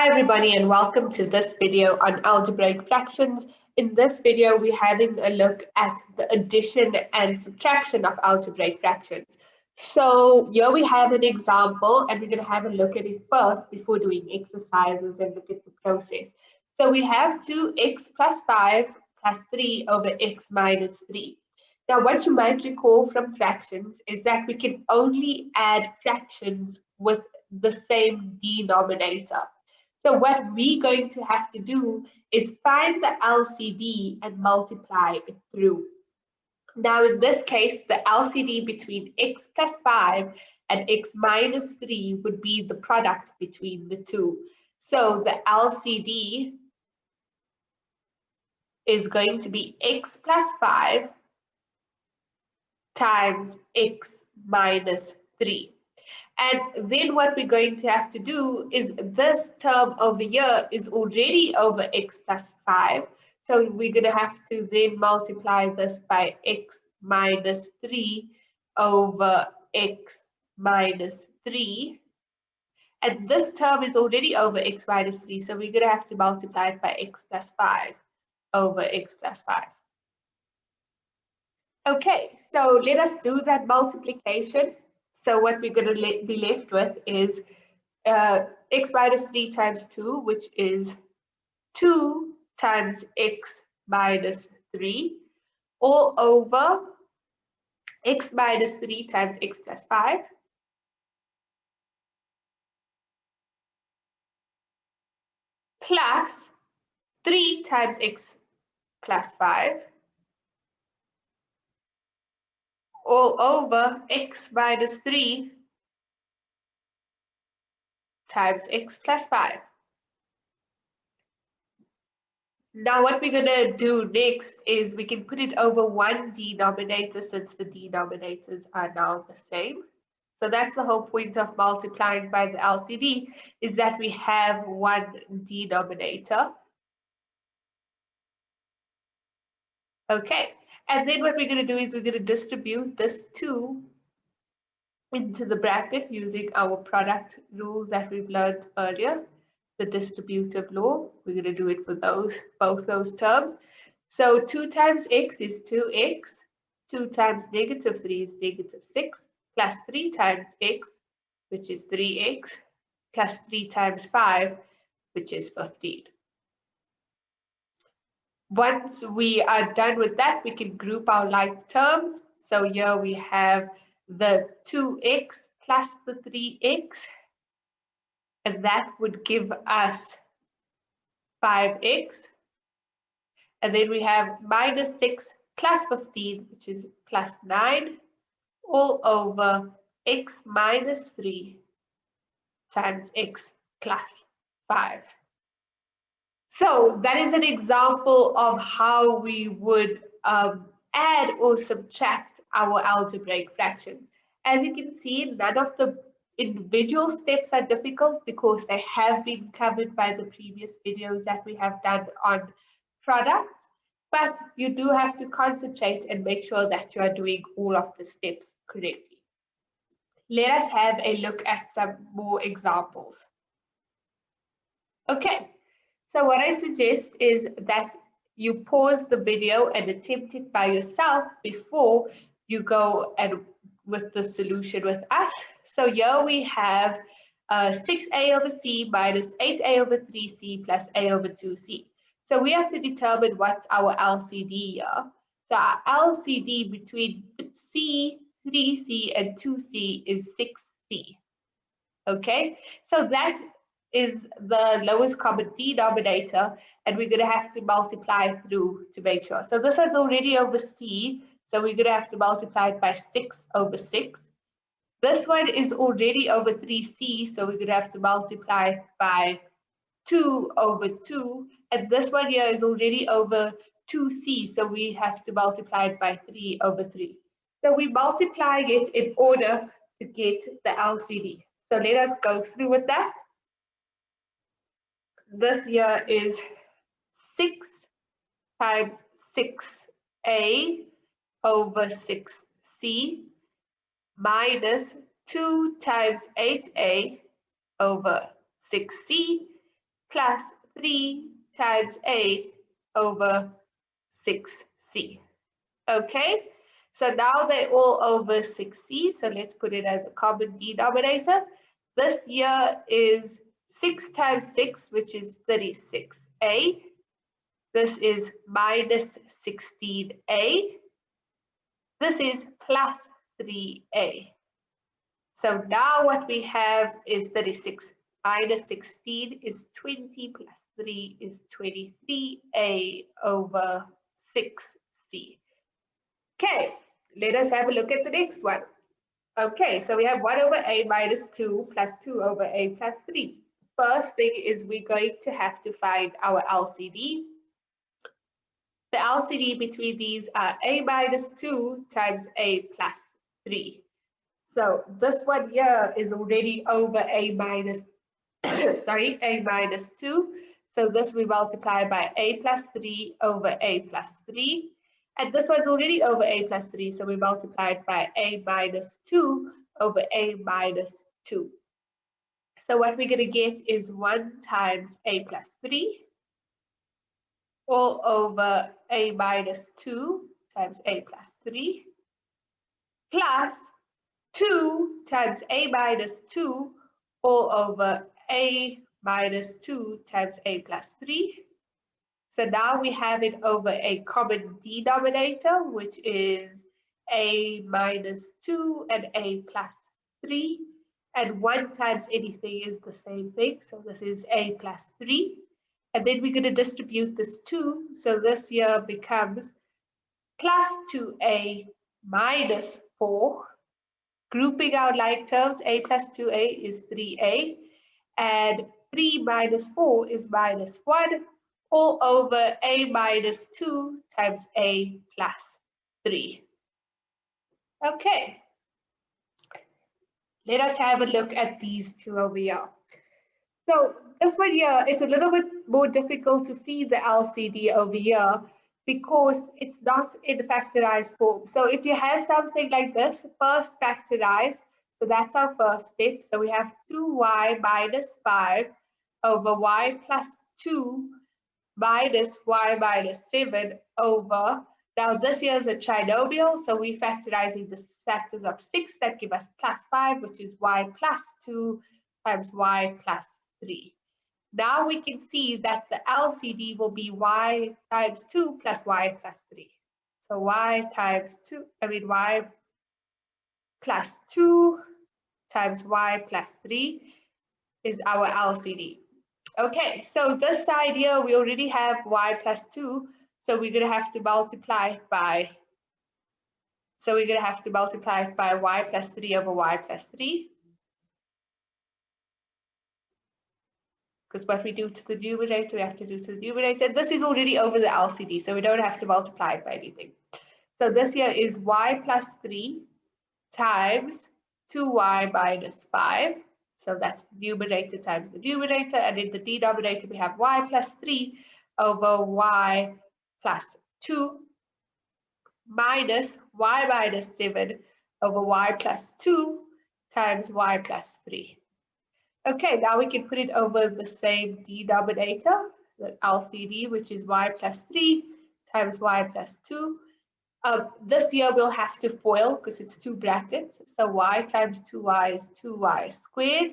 Hi everybody and welcome to this video on algebraic fractions. In this video we're having a look at the addition and subtraction of algebraic fractions. So here we have an example and we're going to have a look at it first before doing exercises and look at the process. So we have 2x plus 5 plus 3 over x minus 3. Now what you might recall from fractions is that we can only add fractions with the same denominator. So what we're going to have to do is find the LCD and multiply it through. Now in this case, the LCD between x plus 5 and x minus 3 would be the product between the two. So the LCD is going to be x plus 5 times x minus 3. And then what we're going to have to do is this term over here is already over x plus 5. So we're going to have to then multiply this by x minus 3 over x minus 3. And this term is already over x minus 3. So we're going to have to multiply it by x plus 5 over x plus 5. Okay, so let us do that multiplication. So what we're going to be left with is x minus 3 times 2, which is 2 times x minus 3, all over x minus 3 times x plus 5, plus 3 times x plus 5, all over x minus 3 times x plus 5. Now what we're going to do next is we can put it over one denominator since the denominators are now the same. So that's the whole point of multiplying by the LCD, is that we have one denominator. Okay, and then what we're going to do is we're going to distribute this 2 into the brackets using our product rules that we've learned earlier, the distributive law. We're going to do it for both those terms. So 2 times x is 2x, 2 times negative 3 is negative 6, plus 3 times x, which is 3x, plus 3 times 5, which is 15. Once we are done with that, we can group our like terms. So here we have the 2x plus the 3x, and that would give us 5x. And then we have minus 6 plus 15, which is plus 9, all over x minus 3 times x plus 5. So that is an example of how we would add or subtract our algebraic fractions. As you can see, none of the individual steps are difficult because they have been covered by the previous videos that we have done on products, but you do have to concentrate and make sure that you are doing all of the steps correctly. Let us have a look at some more examples. Okay. So what I suggest is that you pause the video and attempt it by yourself before you go and with the solution with us. So here we have 6a over c minus 8a over 3c plus a over 2c. So we have to determine what's our LCD here. So our LCD between c, 3c and 2c is 6c. Okay, so that is the lowest common denominator, and we're going to have to multiply through to make sure. So this one's already over c, so we're going to have to multiply it by 6 over 6. This one is already over 3c, so we're going to have to multiply it by 2 over 2. And this one here is already over 2c, so we have to multiply it by 3 over 3. So we're multiplying it in order to get the LCD. So let us go through with that. This here is 6 times 6a over 6c minus 2 times 8a over 6c plus 3 times a over 6c. Okay, so now they're all over 6c, so let's put it as a common denominator. This here is 6 times 6, which is 36a. This is minus 16a. This is plus 3a. So now what we have is 36 minus 16 is 20 plus 3 is 23a over 6c. Okay, let us have a look at the next one. Okay, so we have 1 over a minus 2 plus 2 over a plus 3. First thing is we're going to have to find our LCD. The LCD between these are a minus 2 times a plus 3. So this one here is already over a minus, sorry, a minus 2. So this we multiply by a plus 3 over a plus 3. And this one's already over a plus 3, so we multiply it by a minus 2 over a minus 2. So what we're going to get is 1 times a plus 3 all over a minus 2 times a plus 3 plus 2 times a minus 2 all over a minus 2 times a plus 3. So now we have it over a common denominator, which is a minus 2 and a plus 3. And 1 times anything is the same thing. So this is a plus 3. And then we're going to distribute this 2. So this here becomes plus 2a minus 4. Grouping our like terms, a plus 2a is 3a. And 3 minus 4 is minus 1. All over a minus 2 times a plus 3. Okay. Let us have a look at these two over here. So this one here, it's a little bit more difficult to see the LCD over here because it's not in factorized form. So if you have something like this, first factorize. So that's our first step. So we have 2y minus 5 over y plus 2 minus y minus 7 over, now this here is a trinomial, so we're factorizing the factors of 6 that give us plus 5, which is y plus 2 times y plus 3. Now we can see that the LCD will be y times 2 plus y plus 3. So y plus 2 times y plus 3 is our LCD. Okay, so this side here, we already have y plus 2, so we're going to have to multiply it by, y plus 3 over y plus 3. Because what we do to the numerator, we have to do to the numerator. This is already over the LCD, so we don't have to multiply it by anything. So this here is y plus 3 times 2y minus 5. So that's the numerator times the numerator, and in the denominator we have y plus 3 over y plus 2 minus y minus 7 over y plus 2 times y plus 3. Okay, now we can put it over the same denominator, the LCD, which is y plus 3 times y plus 2. This here we'll have to FOIL because it's 2 brackets. So y times 2y is 2y squared.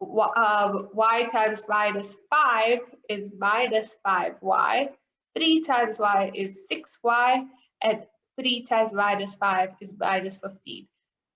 Y times minus 5 is minus 5y. 3 times y is 6y. And 3 times minus 5 is minus 15.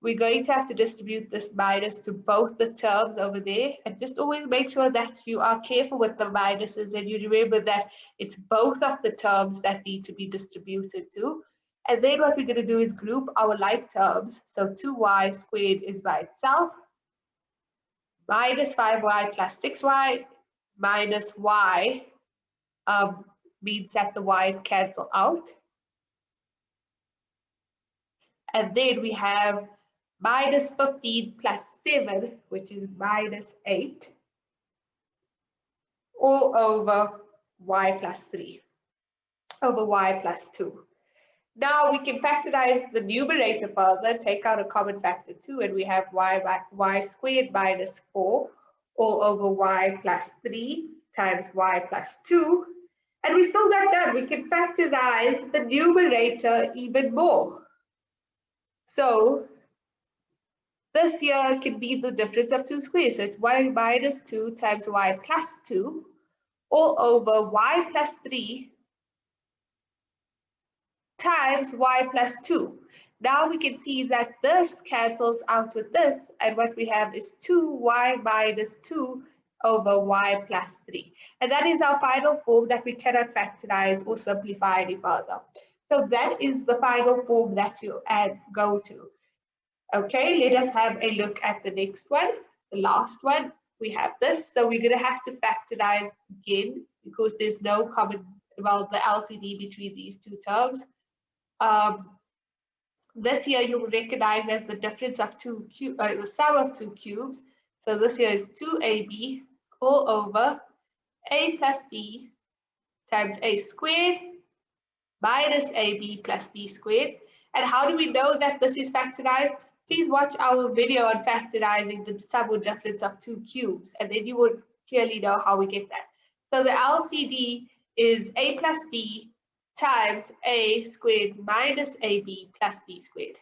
We're going to have to distribute this minus to both the terms over there. And just always make sure that you are careful with the minuses and you remember that it's both of the terms that need to be distributed to. And then what we're going to do is group our like terms. So 2y squared is by itself. Minus 5y plus 6y minus y means that the y's cancel out. And then we have minus 15 plus 7, which is minus 8, all over y plus 3, over y plus 2. Now we can factorize the numerator further, take out a common factor 2, and we have y squared minus 4 all over y plus 3 times y plus 2. And we still got done. We can factorize the numerator even more. So this here can be the difference of two squares. So it's y minus 2 times y plus 2 all over y plus 3 times y plus 2. Now we can see that this cancels out with this, and what we have is 2y minus 2 over y plus 3. And that is our final form that we cannot factorize or simplify any further. So that is the final form that you go to. Okay, let us have a look at the next one, the last one. We have this, so we're going to have to factorize again because there's no common, well, the LCD between these two terms. This here you'll recognize as the difference of the sum of two cubes. So this here is 2ab all over a plus b times a squared minus ab plus b squared. And how do we know that this is factorized? Please watch our video on factorizing the sum or difference of two cubes, and then you will clearly know how we get that. So the LCD is a plus b times a squared minus ab plus b squared.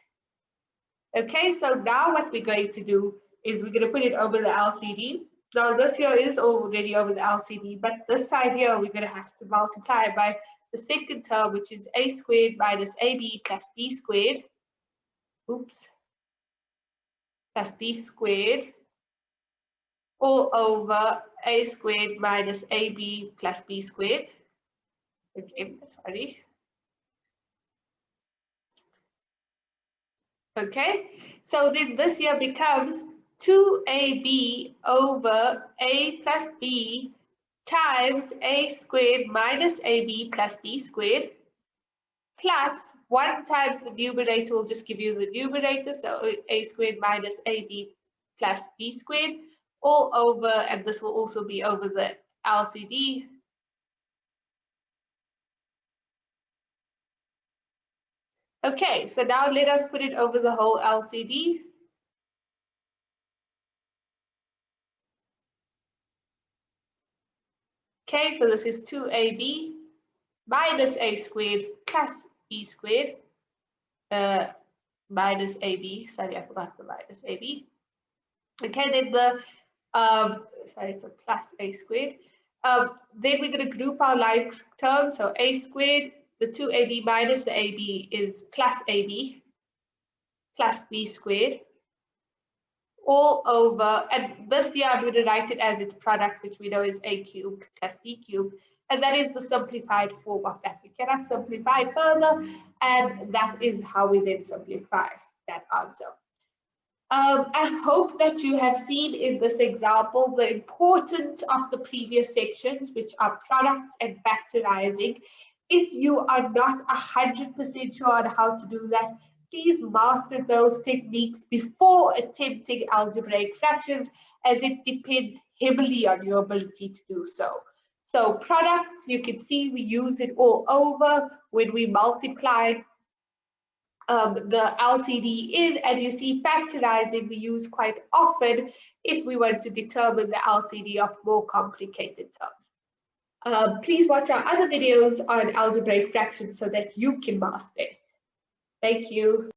Okay, so now what we're going to do is we're going to put it over the LCD. Now this here is already over the LCD, but this side here we're going to have to multiply by the second term, which is a squared minus ab plus b squared. Oops. Plus b squared all over a squared minus ab plus b squared. Okay, sorry. Okay, so then this here becomes 2ab over a plus b times a squared minus ab plus b squared plus 1 times the numerator will just give you the numerator, so a squared minus ab plus b squared all over, and this will also be over the LCD. Okay, so now let us put it over the whole LCD. Okay, so this is 2ab minus a squared plus b squared minus ab. Sorry, I forgot the minus ab. Okay, then the sorry, it's a plus a squared. Then we're going to group our like terms. So a squared, the 2ab minus the ab is plus ab plus b squared all over, and this here I'm going to write it as its product, which we know is a cubed plus b cubed, and that is the simplified form of that. We cannot simplify further, and that is how we then simplify that answer. I hope that you have seen in this example the importance of the previous sections, which are products and factorizing. If you are not 100% sure on how to do that, please master those techniques before attempting algebraic fractions, as it depends heavily on your ability to do so. So products, you can see we use it all over when we multiply the LCD in, and you see factorizing we use quite often if we want to determine the LCD of more complicated terms. Please watch our other videos on algebraic fractions so that you can master it. Thank you.